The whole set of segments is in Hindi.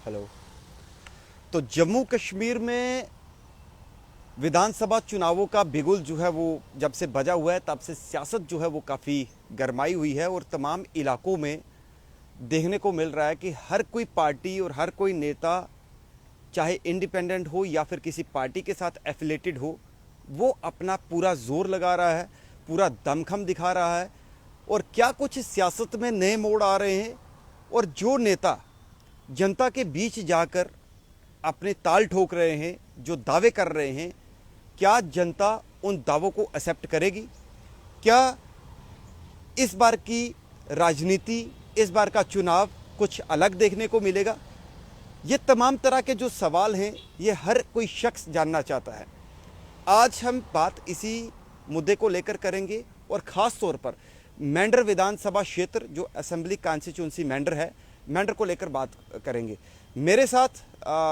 हेलो। तो जम्मू कश्मीर में विधानसभा चुनावों का बिगुल जो है वो जब से बजा हुआ है तब से सियासत जो है वो काफ़ी गरमाई हुई है और तमाम इलाकों में देखने को मिल रहा है कि हर कोई पार्टी और हर कोई नेता, चाहे इंडिपेंडेंट हो या फिर किसी पार्टी के साथ एफिलेटेड हो, वो अपना पूरा जोर लगा रहा है, पूरा दमखम दिखा रहा है और क्या कुछ सियासत में नए मोड़ आ रहे हैं। और जो नेता जनता के बीच जाकर अपने ताल ठोक रहे हैं, जो दावे कर रहे हैं, क्या जनता उन दावों को एक्सेप्ट करेगी? क्या इस बार की राजनीति, इस बार का चुनाव कुछ अलग देखने को मिलेगा? ये तमाम तरह के जो सवाल हैं ये हर कोई शख्स जानना चाहता है। आज हम बात इसी मुद्दे को लेकर करेंगे और ख़ास तौर पर मेंढर विधानसभा क्षेत्र जो असेंबली कॉन्स्टिट्यूंसी मेंढर है, मेंढर को लेकर बात करेंगे। मेरे साथ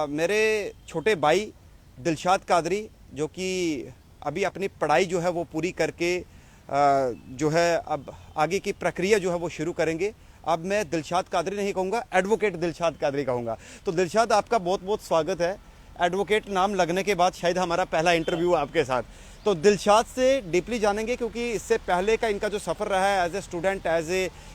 मेरे छोटे भाई दिलशाद कादरी, जो कि अभी अपनी पढ़ाई जो है वो पूरी करके जो है अब आगे की प्रक्रिया जो है वो शुरू करेंगे। अब मैं दिलशाद कादरी नहीं कहूँगा, एडवोकेट दिलशाद कादरी कहूँगा। तो दिलशाद, आपका बहुत बहुत स्वागत है। एडवोकेट नाम लगने के बाद शायद हमारा पहला इंटरव्यू आपके साथ। तो दिलशाद से डीपली जानेंगे क्योंकि इससे पहले का इनका जो सफ़र रहा है एज ए स्टूडेंट,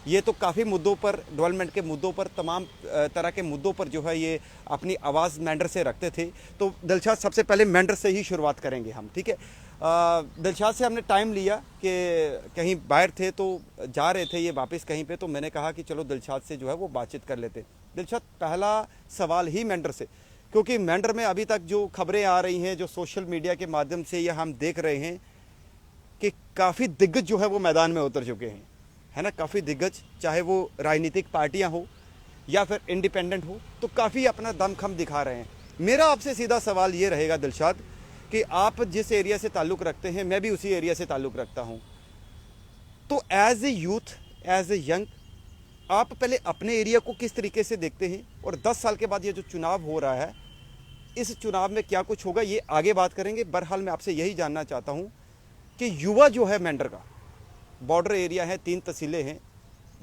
ये तो काफ़ी मुद्दों पर, डेवलपमेंट के मुद्दों पर, तमाम तरह के मुद्दों पर जो है ये अपनी आवाज़ मेंढर से रखते थे। तो दिलशाद, सबसे पहले मेंढर से ही शुरुआत करेंगे हम, ठीक है? दिलशाद से हमने टाइम लिया कि कहीं बाहर थे तो जा रहे थे ये वापस कहीं पे, तो मैंने कहा कि चलो दिलशाद से जो है वो बातचीत कर लेते। दिलशाद, पहला सवाल ही मेंढर से, क्योंकि मेंढर में अभी तक जो खबरें आ रही हैं, जो सोशल मीडिया के माध्यम से ये हम देख रहे हैं कि काफ़ी दिग्गज जो है वो मैदान में उतर चुके हैं, है ना? काफ़ी दिग्गज, चाहे वो राजनीतिक पार्टियां हो या फिर इंडिपेंडेंट हो, तो काफ़ी अपना दमखम दिखा रहे हैं। मेरा आपसे सीधा सवाल ये रहेगा दिलशाद कि आप जिस एरिया से ताल्लुक़ रखते हैं, मैं भी उसी एरिया से ताल्लुक़ रखता हूँ, तो as a youth, as a young, आप पहले अपने एरिया को किस तरीके से देखते हैं? और 10 साल के बाद ये जो चुनाव हो रहा है, इस चुनाव में क्या कुछ होगा ये आगे बात करेंगे। बहरहाल मैं आपसे यही जानना चाहता हूँ कि युवा जो है मेंढर का, बॉर्डर एरिया है, 3 तहसीलें हैं,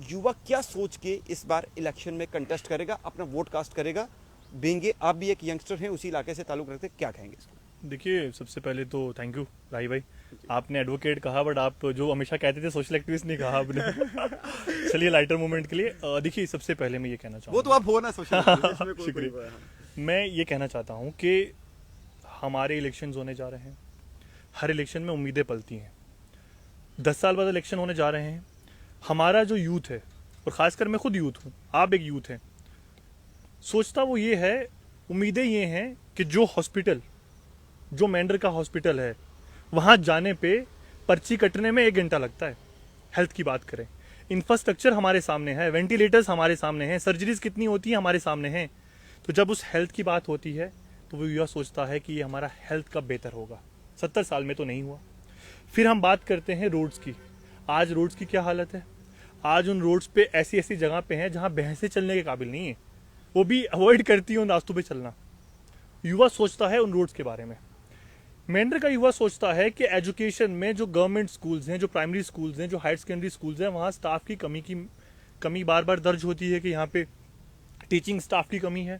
युवा क्या सोच के इस बार इलेक्शन में कंटेस्ट करेगा, अपना वोट कास्ट करेगा? बेंगे, आप भी एक यंगस्टर हैं, उसी इलाके से ताल्लुक़ रखते हैं, क्या कहेंगे इसको? देखिए, सबसे पहले तो थैंक यू राही भाई। आपने एडवोकेट कहा, बट आप जो हमेशा कहते थे सोशल एक्टिविस्ट नहीं कहा आपने। चलिए, लाइटर मूवमेंट के लिए देखिए, सबसे पहले मैं ये कहना चाहूँगा, वो तो आप हो ना सोशल एक्टिविस्ट में, शुक्रिया। मैं ये कहना चाहता हूँ कि हमारे इलेक्शंस होने जा रहे हैं, हर इलेक्शन में उम्मीदें पलती हैं। 10 साल बाद इलेक्शन होने जा रहे हैं। हमारा जो यूथ है, और ख़ासकर मैं खुद यूथ हूँ, आप एक यूथ हैं, सोचता वो ये है, उम्मीदें ये हैं कि जो हॉस्पिटल, जो मेंढर का हॉस्पिटल है, वहाँ जाने पे पर्ची कटने में 1 घंटा लगता है। हेल्थ की बात करें, इंफ्रास्ट्रक्चर हमारे सामने है, वेंटिलेटर्स हमारे सामने हैं, सर्जरीज कितनी होती है हमारे सामने हैं। तो जब उस हेल्थ की बात होती है तो वो यह सोचता है कि ये हमारा हेल्थ कब बेहतर होगा। 70 साल में तो नहीं हुआ। फिर हम बात करते हैं रोड्स की। आज रोड्स की क्या हालत है? आज उन रोड्स पे ऐसी ऐसी जगह पे हैं जहाँ भैंसें चलने के काबिल नहीं है, वो भी अवॉइड करती है उन रास्तों पे चलना। युवा सोचता है उन रोड्स के बारे में। मेंढर का युवा सोचता है कि एजुकेशन में जो गवर्नमेंट स्कूल्स हैं, जो प्राइमरी स्कूल्स हैं, जो हायर सेकेंडरी स्कूल्स हैं, वहाँ स्टाफ की कमी बार बार दर्ज होती है कि यहाँ पे टीचिंग स्टाफ की कमी है।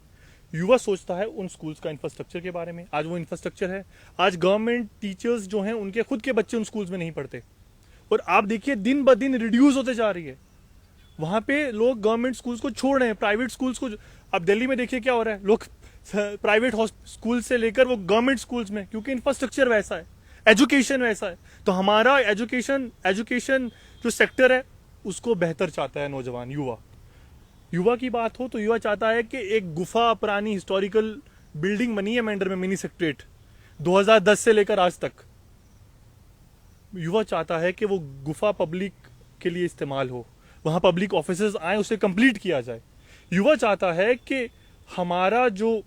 युवा सोचता है उन स्कूल्स का इंफ्रास्ट्रक्चर के बारे में। आज वो इंफ्रास्ट्रक्चर है, आज गवर्नमेंट टीचर्स जो हैं उनके खुद के बच्चे उन स्कूल्स में नहीं पढ़ते, और आप देखिए दिन ब दिन रिड्यूस होते जा रही है। वहाँ पे लोग गवर्नमेंट स्कूल्स को छोड़ रहे हैं, प्राइवेट स्कूल्स को। अब दिल्ली में देखिए क्या हो रहा है, लोग प्राइवेट स्कूल से लेकर वो गवर्नमेंट स्कूल्स में, क्योंकि इंफ्रास्ट्रक्चर वैसा है, एजुकेशन वैसा है। तो हमारा एजुकेशन जो सेक्टर है उसको बेहतर चाहता है नौजवान, युवा की बात हो तो युवा चाहता है कि एक गुफा, पुरानी हिस्टोरिकल बिल्डिंग बनी है मेंढर में, मिनी सेक्रेटरीट, 2010 से लेकर आज तक। युवा चाहता है कि वो गुफा पब्लिक के लिए इस्तेमाल हो, वहां पब्लिक ऑफिसर्स आए, उसे कंप्लीट किया जाए। युवा चाहता है कि हमारा जो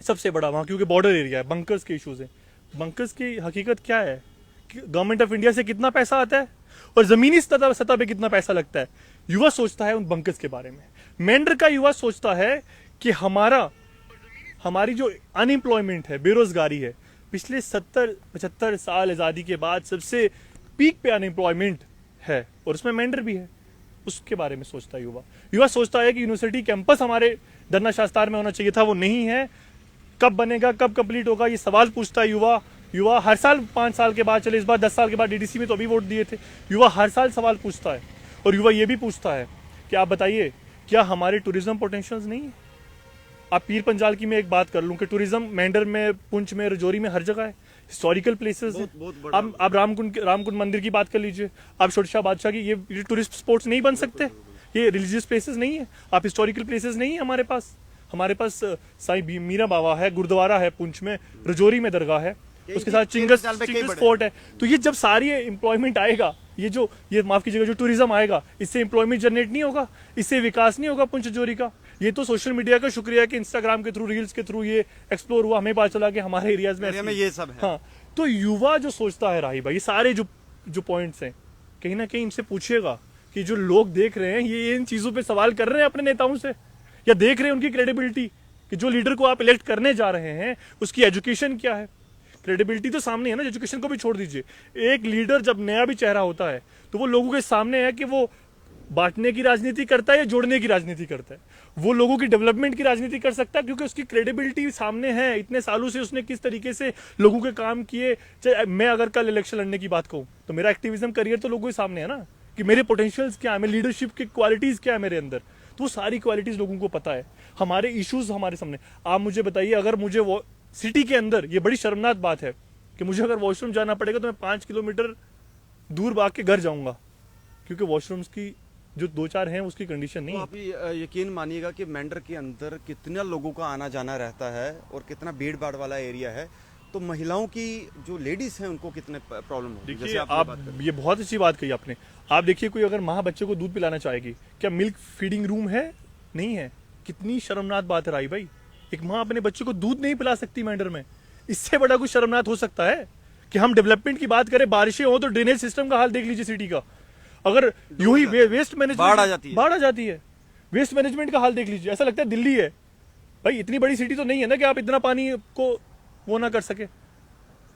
सबसे बड़ा वहाँ, क्योंकि बॉर्डर एरिया है, बंकर्स के इश्यूज हैं। बंकर्स की हकीकत क्या है कि गवर्नमेंट ऑफ इंडिया से कितना पैसा आता है और जमीनी सतह पे कितना पैसा लगता है। युवा सोचता है उन बंकर्स के बारे में। मेंढर का युवा सोचता है कि हमारी जो अनएम्प्लॉयमेंट है, बेरोजगारी है, पिछले 70-75 साल आज़ादी के बाद सबसे पीक पे अनएम्प्लॉयमेंट है, और उसमें मेंढर भी है। उसके बारे में सोचता है युवा। युवा सोचता है कि यूनिवर्सिटी कैंपस हमारे धरना शास्त्र में होना चाहिए था, वो नहीं है। कब बनेगा, कब कंप्लीट होगा, ये सवाल पूछता है युवा। युवा हर साल 5 साल के बाद, चले इस बार 10 साल के बाद डीडीसी में तो अभी वोट दिए थे। युवा हर साल सवाल पूछता है, और युवा ये भी पूछता है कि आप बताइए क्या हमारे टूरिज्म पोटेंशियल्स नहीं है। आप पीर पंजाल की मैं एक बात कर लूं कि टूरिज्म मेंढर में, पुंछ में, रजौरी में हर जगह है। हिस्टोरिकल प्लेसेस हैं। आप रामकुंड मंदिर की बात कर लीजिए, आप छोटे शाह बादशाह की, ये टूरिस्ट स्पॉट्स नहीं बन सकते, ये रिलीजियस प्लेसेस नहीं है। आप हिस्टोरिकल प्लेसेस नहीं है हमारे पास साईं मीरा बाबा है, गुरुद्वारा है पुंछ में, रजौरी में दरगाह है, उसके साथ चिंगस फोर्ट है। तो ये जब सारी एम्प्लॉयमेंट आएगा, ये माफ कीजिएगा, जो टूरिज्म आएगा, इससे एम्प्लॉयमेंट जनरेट नहीं होगा, इससे विकास नहीं होगा पुंछ रजौरी का। ये तो सोशल मीडिया का शुक्रिया है कि इंस्टाग्राम के थ्रू, रील्स के थ्रू ये एक्सप्लोर हुआ, हमें पता चला कि हमारे एरियाज में ये सब है। हाँ, तो युवा जो सोचता है राही भाई, ये सारे जो पॉइंट्स हैं, कहीं ना कहीं इनसे पूछिएगा कि जो लोग देख रहे हैं ये इन चीजों पे सवाल कर रहे हैं अपने नेताओं से, या देख रहे हैं उनकी क्रेडिबिलिटी कि जो लीडर को आप इलेक्ट करने जा रहे हैं उसकी एजुकेशन क्या है। क्रेडिबिलिटी तो सामने है ना, एजुकेशन को भी छोड़ दीजिए। एक लीडर जब नया भी चेहरा होता है तो वो लोगों के सामने है कि वो बांटने की राजनीति करता है या जोड़ने की राजनीति करता है। वो लोगों की डेवलपमेंट की राजनीति कर सकता है क्योंकि उसकी क्रेडिबिलिटी सामने है। इतने सालों से उसने किस तरीके से लोगों के काम किए। चाहे मैं अगर कल इलेक्शन लड़ने की बात कहूँ तो मेरा एक्टिविज्म करियर तो लोगों के सामने है ना, कि मेरे पोटेंशियल्स क्या है, मेरे लीडरशिप की क्वालिटीज क्या है मेरे अंदर। तो वो सारी क्वालिटीज लोगों को पता है। हमारे इश्यूज हमारे सामने। आप मुझे बताइए, अगर मुझे वो सिटी के अंदर, ये बड़ी शर्मनाक बात है कि मुझे अगर वॉशरूम जाना पड़ेगा तो मैं 5 किलोमीटर दूर भाग के घर जाऊंगा, क्योंकि वॉशरूम्स की जो 2-4 हैं उसकी कंडीशन नहीं तो है। आप यकीन मानिएगा कि मेंढर के अंदर कितना लोगों का आना जाना रहता है और कितना भीड़ भाड़ वाला एरिया है, तो महिलाओं की जो लेडीज हैं उनको कितने प्रॉब्लम होगी। देखिए आप, ये बहुत अच्छी बात कही आपने। आप देखिए, कोई अगर माँ बच्चे को दूध पिलाना चाहेगी, क्या मिल्क फीडिंग रूम है? नहीं है। कितनी शर्मनाक बात है राही भाई, एक माँ अपने बच्चे को दूध नहीं पिला सकती मेंढर में। इससे बड़ा कुछ शर्मनाक हो सकता है? कि हम डेवलपमेंट की बात करें, बारिशें हो तो ड्रेनेज सिस्टम का हाल देख लीजिए सिटी का। अगर यूं ही वेस्ट मैनेजमेंट, बाढ़ आ जाती है, वेस्ट मैनेजमेंट का हाल देख लीजिए, ऐसा लगता है दिल्ली है। भाई इतनी बड़ी सिटी तो नहीं है ना कि आप इतना पानी को वो ना कर सके।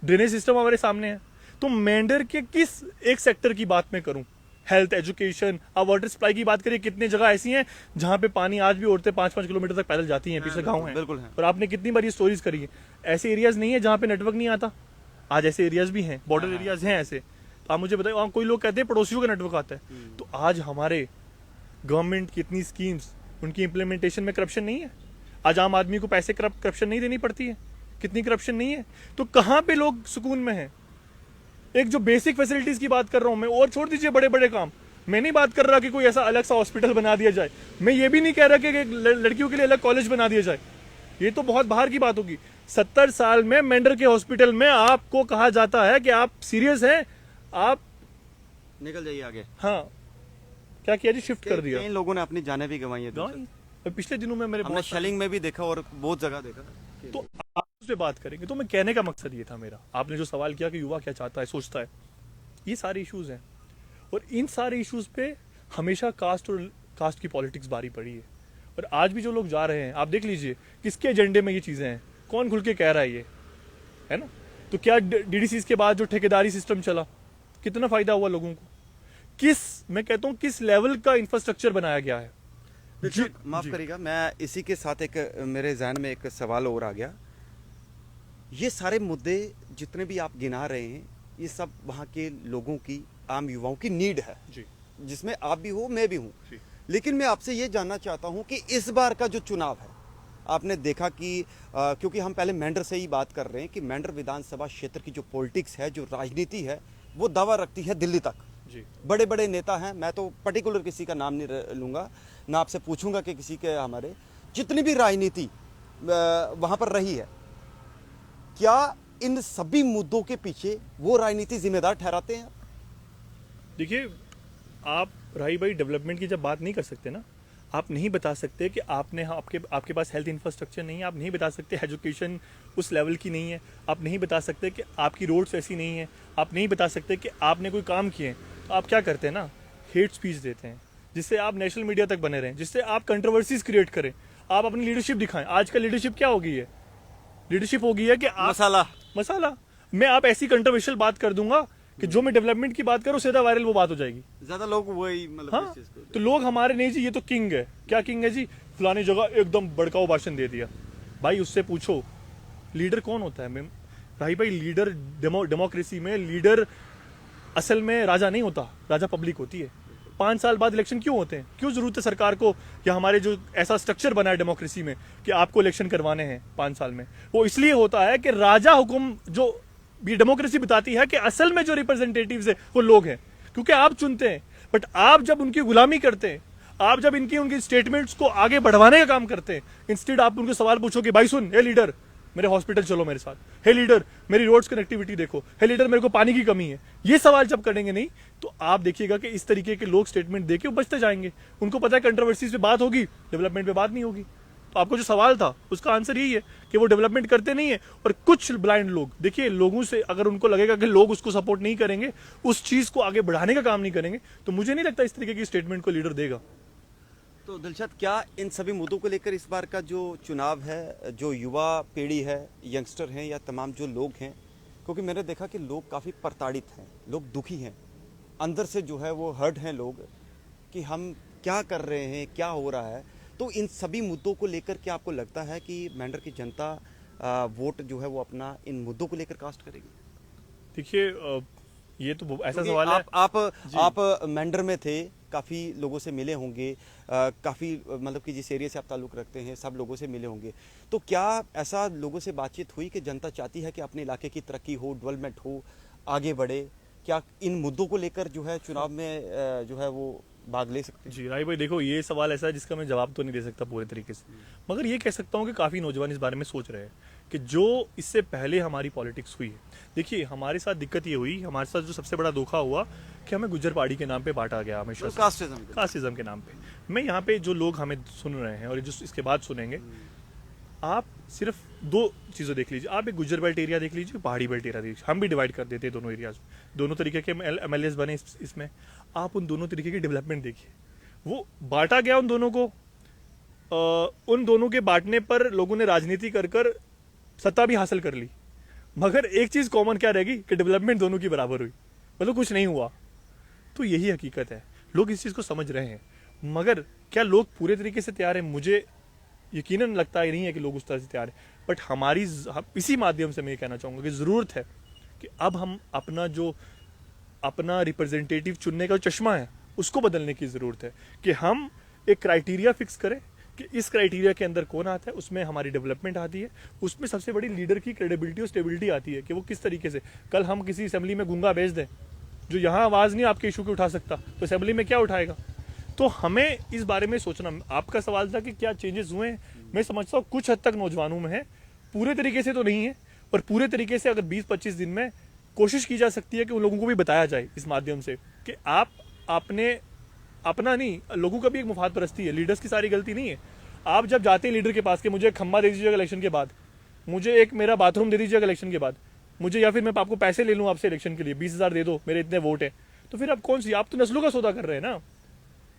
ड्रेनेज सिस्टम हमारे सामने है। तो मेंढर के किस एक सेक्टर की बात मैं करूं, हेल्थ, एजुकेशन, आप वाटर सप्लाई की बात करिए, कितने जगह ऐसी हैं जहां पे पानी आज भी औरतें 5-5 किलोमीटर तक पैदल जाती हैं, पीछे गाँव है। और आपने कितनी बार ये स्टोरीज करी है। ऐसे एरियाज नहीं है जहां पे नेटवर्क नहीं आता, आज ऐसे एरियाज भी हैं, बॉर्डर एरियाज हैं ऐसे। तो आप मुझे बताइए, वहां कोई लोग कहते हैं पड़ोसियों का नेटवर्क आता है। तो आज हमारे गवर्नमेंट की इतनी स्कीम्स, उनकी इंप्लीमेंटेशन में करप्शन नहीं है? आज आम आदमी को पैसे करप्शन नहीं देनी पड़ती है? कितनी करप्शन नहीं है? तो कहां पे लोग सुकून में हैं? एक जो बेसिक फैसिलिटीज की बात कर रहा हूं मैं, और छोड़ दीजिए बड़े बड़े काम, मैं नहीं बात कर रहा कि कोई ऐसा अलग सा हॉस्पिटल बना दिया जाए, मैं ये भी नहीं कह रहा कि लड़कियों के लिए अलग कॉलेज बना दिया जाए, ये तो बहुत बाहर की बात होगी। 70 साल में मेंढर के हॉस्पिटल में आपको कहा जाता है कि आप सीरियस हैं, आप निकल जाइए आगे। हाँ, क्या किया जी, शिफ्ट कर दिया। कई लोगों ने अपनी जानें भी गंवाई है। पिछले दिनों में मेरे हमने शलिंग में भी देखा और बहुत जगह देखा। तो आप उस पे बात करेंगे। तो मैं कहने का मकसद ये था मेरा, आपने जो सवाल किया कि युवा क्या चाहता है, सोचता है, ये सारे इश्यूज हैं। और इन सारे इश्यूज पे हमेशा कास्ट की पॉलिटिक्स बारी पड़ी है। और आज भी जो लोग जा रहे हैं, आप देख लीजिए किसके एजेंडे में ये चीजें हैं, कौन खुल के कह रहा है ये, है ना। तो क्या डीडीसी के बाद जो ठेकेदारी सिस्टम चला, कितना फायदा हुआ लोगों को? मैं कहता हूं किस लेवल का इंफ्रास्ट्रक्चर बनाया गया है। माफ करिएगा, मैं इसी के साथ एक मेरे जहन में एक सवाल और आ गया। ये सारे मुद्दे जितने भी आप गिना रहे हैं, ये सब वहाँ के लोगों की, आम युवाओं की नीड है जी, जिसमें आप भी हो, मैं भी हूँ। लेकिन मैं आपसे ये जानना चाहता हूँ कि इस बार का जो चुनाव है, आपने देखा कि क्योंकि हम पहले मेंढर से ही बात कर रहे हैं कि मेंढर विधानसभा क्षेत्र की जो पॉलिटिक्स है, जो राजनीति है, वो दावा रखती है दिल्ली तक। जी, बड़े बड़े नेता हैं, मैं तो पर्टिकुलर किसी का नाम नहीं लूंगा, ना आपसे पूछूंगा कि किसी के, हमारे जितनी भी राजनीति वहां पर रही है, क्या इन सभी मुद्दों के पीछे वो राजनीति जिम्मेदार ठहराते हैं? देखिए, आप राही भाई डेवलपमेंट की जब बात नहीं कर सकते ना, आप नहीं बता सकते कि आपके पास हेल्थ इंफ्रास्ट्रक्चर नहीं है, आप नहीं बता सकते एजुकेशन उस लेवल की नहीं है, आप नहीं बता सकते कि आपकी रोड्स ऐसी नहीं है, आप नहीं बता सकते कि आपने कोई काम किए। तो आप क्या करते हैं ना, हेट स्पीच देते हैं, जिससे आप नेशनल मीडिया तक बने रहें, जिससे आप कंट्रोवर्सीज क्रिएट करें, आप अपनी लीडरशिप दिखाएं। आज का लीडरशिप क्या हो गई है? लीडरशिप हो गई है कि आप मसाला मैं आप ऐसी कंट्रोवर्शियल बात कर दूंगा कि जो मैं डेवलपमेंट की बात करूं सीधा वायरल वो बात हो जाएगी। ज्यादा लोग वही मतलब हाँ, इस चीज़ को- तो लोग हमारे नहीं जी ये तो किंग है। क्या किंग है जी? फलानी जगह एकदम बड़काऊ भाषण दे दिया। भाई उससे पूछो लीडर कौन होता है मैम? भाई लीडर डेमोक्रेसी में लीडर असल में राजा नहीं होता, राजा पब्लिक होती है। 5 साल बाद इलेक्शन क्यों होते हैं? क्यों जरूरत है सरकार को या हमारे जो ऐसा स्ट्रक्चर बना है डेमोक्रेसी में कि आपको इलेक्शन करवाने हैं 5 साल में? वो इसलिए होता है कि राजा हुकुम जो ये डेमोक्रेसी बताती है कि असल में जो रिप्रेजेंटेटिव्स है वो लोग हैं, क्योंकि आप चुनते हैं। बट आप जब उनकी गुलामी करते हैं, आप जब उनकी स्टेटमेंट्स को आगे बढ़वाने का काम करते हैं, इंस्टेड आप उनके सवाल पूछो कि भाई सुन, हे लीडर मेरे हॉस्पिटल चलो मेरे साथ, हे लीडर मेरी रोड्स कनेक्टिविटी देखो, हे लीडर मेरे को पानी की कमी है, ये सवाल जब करेंगे नहीं तो आप देखिएगा कि इस तरीके के लोग स्टेटमेंट देके वो बचते जाएंगे। उनको पता है कंट्रोवर्सीज पे बात होगी, डेवलपमेंट पे बात नहीं होगी। तो आपको जो सवाल था उसका आंसर यही है कि वो डेवलपमेंट करते नहीं है। और कुछ ब्लाइंड लोग, देखिए लोगों से अगर उनको लगेगा कि लोग उसको सपोर्ट नहीं करेंगे, उस चीज को आगे बढ़ाने का काम नहीं करेंगे, तो मुझे नहीं लगता इस तरीके की स्टेटमेंट को लीडर देगा। तो दिलशाद, क्या इन सभी मुद्दों को लेकर इस बार का जो चुनाव है, जो युवा पीढ़ी है, यंगस्टर हैं या तमाम जो लोग हैं, क्योंकि मैंने देखा कि लोग काफ़ी प्रताड़ित हैं, लोग दुखी हैं, अंदर से जो है वो हर्ट हैं लोग कि हम क्या कर रहे हैं, क्या हो रहा है। तो इन सभी मुद्दों को लेकर क्या आपको लगता है कि मेंढर की जनता वोट जो है वो अपना इन मुद्दों को लेकर कास्ट करेगी? देखिए ये तो ऐसा क्योंकि सवाल है। आप मेंढर में थे, काफ़ी लोगों से मिले होंगे, काफ़ी मतलब कि जिस एरिया से आप ताल्लुक़ रखते हैं सब लोगों से मिले होंगे, तो क्या ऐसा लोगों से बातचीत हुई कि जनता चाहती है कि अपने इलाके की तरक्की हो, डेवलपमेंट हो, आगे बढ़े? क्या इन मुद्दों को लेकर जो है चुनाव में जो है वो भाग ले सकते हैं? जी राय भाई, देखो ये सवाल ऐसा है जिसका मैं जवाब तो नहीं दे सकता पूरे तरीके से, मगर ये कह सकता हूँ कि काफ़ी नौजवान इस बारे में सोच रहे हैं कि जो इससे पहले हमारी पॉलिटिक्स हुई है। देखिए हमारे साथ दिक्कत ये हुई, हमारे साथ जो सबसे बड़ा धोखा हुआ कि हमें गुज्जर पहाड़ी के नाम पे बांटा गया हमेशा से। कास्टिज्म के नाम पे। मैं यहाँ पे जो लोग हमें सुन रहे हैं और जो इसके बाद सुनेंगे, आप सिर्फ 2 चीज़ें देख लीजिए। आप एक गुज्जर बेल्ट एरिया देख लीजिए, पहाड़ी बेल्ट एरिया देख लीजिए। हम भी डिवाइड कर देते हैं दोनों एरियाज, दोनों तरीके के MLAs बने इसमें। आप उन दोनों तरीके की डेवलपमेंट देखिए। वो बांटा गया उन दोनों को, उन दोनों के बांटने पर लोगों ने राजनीति कर कर सत्ता भी हासिल कर ली, मगर एक चीज़ कॉमन क्या रहेगी कि डेवलपमेंट दोनों की बराबर हुई, मतलब कुछ नहीं हुआ। तो यही हकीकत है, लोग इस चीज़ को समझ रहे हैं, मगर क्या लोग पूरे तरीके से तैयार हैं? मुझे यकीनन लगता ही नहीं है कि लोग उस तरह से तैयार हैं। बट इसी माध्यम से मैं ये कहना चाहूँगा कि ज़रूरत है कि अब हम अपना रिप्रेजेंटेटिव चुनने का जो चश्मा है उसको बदलने की ज़रूरत है कि हम एक क्राइटेरिया फिक्स करें कि इस क्राइटेरिया के अंदर कौन आता है, उसमें हमारी डेवलपमेंट आती है, उसमें सबसे बड़ी लीडर की क्रेडिबिलिटी और स्टेबिलिटी आती है कि वो किस तरीके से। कल हम किसी असेंबली में गूंगा भेज दें जो यहाँ आवाज़ नहीं आपके इशू की उठा सकता, तो असेंबली में क्या उठाएगा? तो हमें इस बारे में सोचना। आपका सवाल था कि क्या चेंजेस हुए हैं, मैं समझता हूँ कुछ हद तक नौजवानों में है, पूरे तरीके से तो नहीं है, पर पूरे तरीके से अगर 20-25 दिन में कोशिश की जा सकती है कि उन लोगों को भी बताया जाए इस माध्यम से कि आप अपना नहीं, लोगों का भी एक मुफाद परस्ती है, लीडर्स की सारी गलती नहीं है। आप जब जाते हैं लीडर के पास कि मुझे एक खम्बा दे दीजिएगा इलेक्शन के बाद, मुझे एक मेरा बाथरूम दे दीजिएगा इलेक्शन के बाद, मुझे, या फिर मैं आपको पैसे ले लूँ आपसे इलेक्शन के लिए 20,000 दे दो, मेरे इतने वोट हैं, तो फिर आप कौन सी, आप तो नस्लों का सौदा कर रहे हैं ना।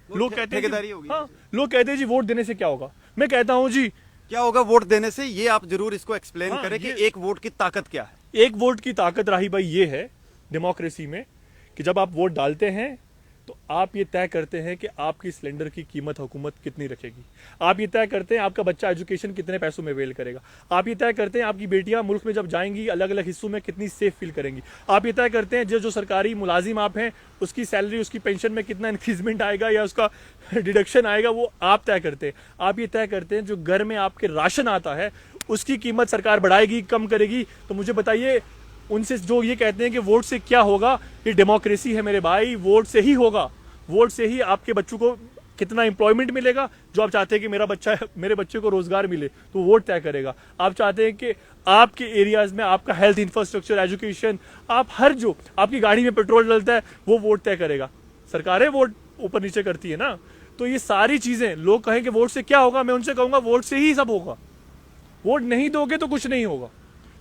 लोग कहते हैं हाँ, लोग कहते हैं जी वोट देने से क्या होगा। मैं कहता हूँ जी क्या होगा वोट देने से, ये आप जरूर इसको एक्सप्लेन हाँ, करें कि एक वोट की ताकत क्या है। एक वोट की ताकत राही भाई ये है डेमोक्रेसी में कि जब आप वोट डालते हैं तो आप ये तय करते हैं कि आपकी सिलेंडर की कीमत हुकूमत कितनी रखेगी, आप ये तय करते हैं आपका बच्चा एजुकेशन कितने पैसों में वेल करेगा, आप ये तय करते हैं आपकी बेटियां मुल्क में जब जाएंगी अलग अलग हिस्सों में कितनी सेफ फील करेंगी, आप ये तय करते हैं जो सरकारी मुलाजिम आप हैं उसकी सैलरी, उसकी पेंशन में कितना इंक्रीजमेंट आएगा या उसका डिडक्शन आएगा, वो आप तय करते हैं। आप ये तय करते हैं जो घर में आपके राशन आता है उसकी कीमत सरकार बढ़ाएगी कम करेगी। तो मुझे बताइए उनसे जो ये कहते हैं कि वोट से क्या होगा, ये डेमोक्रेसी है मेरे भाई, वोट से ही होगा। वोट से ही आपके बच्चों को कितना एम्प्लॉयमेंट मिलेगा, जो आप चाहते हैं कि मेरे बच्चे को रोजगार मिले तो वोट तय करेगा। आप चाहते हैं कि आपके एरियाज में आपका हेल्थ इंफ्रास्ट्रक्चर, एजुकेशन, आप हर जो आपकी गाड़ी में पेट्रोल डलता है वो वोट तय करेगा। सरकारें वोट ऊपर नीचे करती है ना। तो ये सारी चीजें, लोग कहें कि वोट से क्या होगा, मैं उनसे कहूंगा वोट से ही सब होगा। वोट नहीं दोगे तो कुछ नहीं होगा।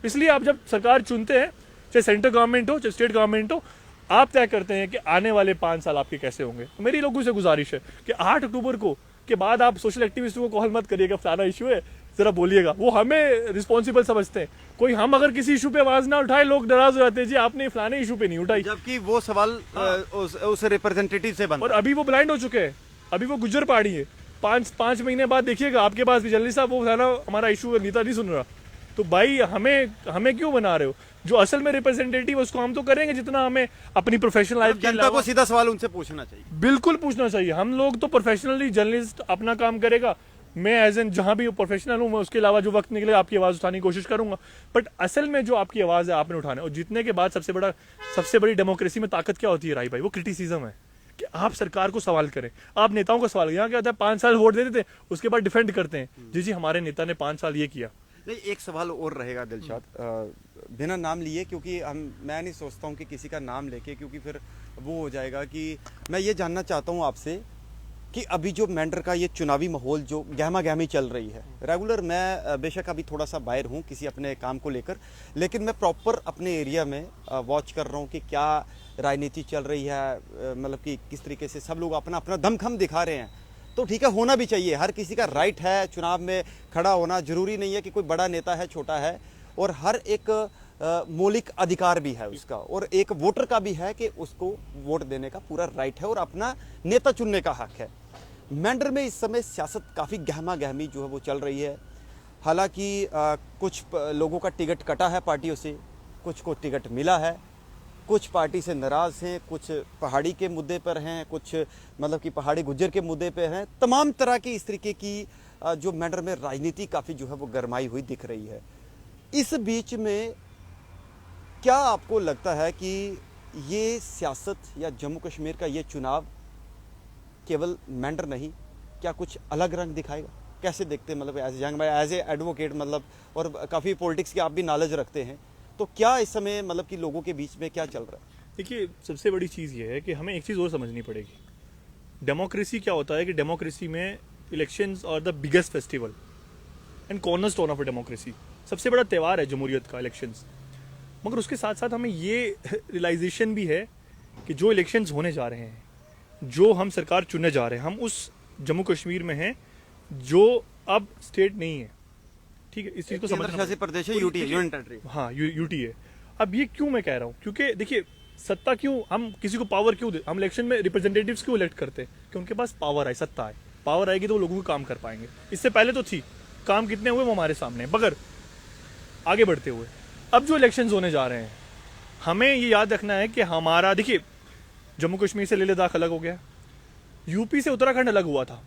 इसलिए आप जब सरकार चुनते हैं, चाहे सेंट्रल गवर्नमेंट हो चाहे स्टेट गवर्नमेंट हो, आप तय करते हैं कि आने वाले 5 साल आपके कैसे होंगे। तो मेरी लोगों से गुजारिश है कि 8 अक्टूबर को के बाद आप सोशल एक्टिविस्टों को कॉल मत करिएगा फलाना इशू है, जरा बोलिएगा। वो हमें रिस्पॉन्सिबल समझते हैं। कोई हम अगर किसी इशू पे आवाज ना उठाए, लोग नाराज हो जाते हैं, जी आपने फलाने इशू पे नहीं उठाई, जबकि वो सवाल उस रिप्रेजेंटेटिव से बनता और अभी वो ब्लाइंड हो चुके हैं। अभी वो गुज्जर पहाड़ी है। 5 महीने बाद देखिएगा आपके पास भी, जल्दी साहब वो फलाना हमारा इशू नेता नहीं सुन रहा। तो भाई हमें क्यों बना रहे हो? जो असल में रिप्रेजेंटेटिव उसको हम तो करेंगे जितना हमें अपनी प्रोफेशनल लाइफ के जनता को सीधा सवाल उनसे पूछना चाहिए। बिल्कुल पूछना चाहिए। हम लोग तो प्रोफेशनली, जर्नलिस्ट अपना काम करेगा, मैं एज एन जहां भी प्रोफेशनल हूं, मैं उसके अलावा जो वक्त निकले आपकी आवाज उठाने की कोशिश करूंगा। बट असल में जो आपकी आवाज है आपने उठाना है। और जीतने के बाद सबसे बड़ी डेमोक्रेसी में ताकत क्या होती है राई भाई? वो क्रिटिसिज्म है, कि आप सरकार को सवाल करें, आप नेताओं को सवाल। यहाँ क्या होता है, 5 साल वोट देते थे, उसके बाद डिफेंड करते हैं, जी हमारे नेता ने 5 साल ये किया। नहीं, एक सवाल और रहेगा दिलशाद, बिना नाम लिए, क्योंकि मैं नहीं सोचता हूँ कि किसी का नाम लेके, क्योंकि फिर वो हो जाएगा कि मैं ये जानना चाहता हूँ आपसे कि अभी जो मेंढर का ये चुनावी माहौल जो गहमा गहमी चल रही है, रेगुलर मैं बेशक अभी थोड़ा सा बाहर हूँ किसी अपने काम को लेकर, लेकिन मैं प्रॉपर अपने एरिया में वॉच कर रहा हूँ कि क्या राजनीति चल रही है, मतलब कि किस तरीके से सब लोग अपना अपना दमखम दिखा रहे हैं। तो ठीक है, होना भी चाहिए, हर किसी का राइट है चुनाव में खड़ा होना। जरूरी नहीं है कि कोई बड़ा नेता है छोटा है, और हर एक मौलिक अधिकार भी है उसका, और एक वोटर का भी है कि उसको वोट देने का पूरा राइट है और अपना नेता चुनने का हक है। मेंढर में इस समय सियासत काफ़ी गहमा गहमी जो है वो चल रही है। हालांकि कुछ लोगों का टिकट कटा है पार्टियों से, कुछ को टिकट मिला है, कुछ पार्टी से नाराज़ हैं, कुछ पहाड़ी के मुद्दे पर हैं, कुछ मतलब कि पहाड़ी गुज्जर के मुद्दे पर हैं। तमाम तरह की इस तरीके की जो मेंढर में राजनीति काफ़ी जो है वो गरमाई हुई दिख रही है। इस बीच में क्या आपको लगता है कि ये सियासत या जम्मू कश्मीर का ये चुनाव केवल मेंढर नहीं, क्या कुछ अलग रंग दिखाएगा? कैसे देखते हैं, मतलब as young, as a advocate, मतलब और काफ़ी पॉलिटिक्स की आप भी नॉलेज रखते हैं, तो क्या इस समय मतलब कि लोगों के बीच में क्या चल रहा है? देखिए, सबसे बड़ी चीज़ ये है कि हमें एक चीज़ और समझनी पड़ेगी। डेमोक्रेसी क्या होता है कि डेमोक्रेसी में इलेक्शंस और the biggest festival and cornerstone of a democracy, सबसे बड़ा त्यौहार है जमहूरियत का इलेक्शंस। मगर उसके साथ साथ हमें ये रियलाइजेशन भी है कि जो इलेक्शंस होने जा रहे हैं, जो हम सरकार चुनने जा रहे हैं, हम उस जम्मू कश्मीर में हैं जो अब स्टेट नहीं है। ठीक है, इस चीज़ को समझना। प्रदेश है, यूटी है, यूनियन टेरिटरी। हाँ, यूटी है। अब ये क्यों मैं कह रहा हूँ, क्योंकि देखिए, सत्ता क्यों, हम किसी को पावर क्यों दे? हम इलेक्शन में रिप्रेजेंटेटिव्स क्यों इलेक्ट करते हैं? कि उनके पास पावर है, सत्ता है। पावर आएगी तो वो लोगों को काम कर पाएंगे। इससे पहले तो थी, काम कितने हुए वो हमारे सामने। मगर आगे बढ़ते हुए अब जो इलेक्शंस होने जा रहे हैं, हमें ये याद रखना है कि हमारा, देखिए, जम्मू कश्मीर से लेह लद्दाख अलग हो गया, यूपी से उत्तराखंड अलग हुआ था,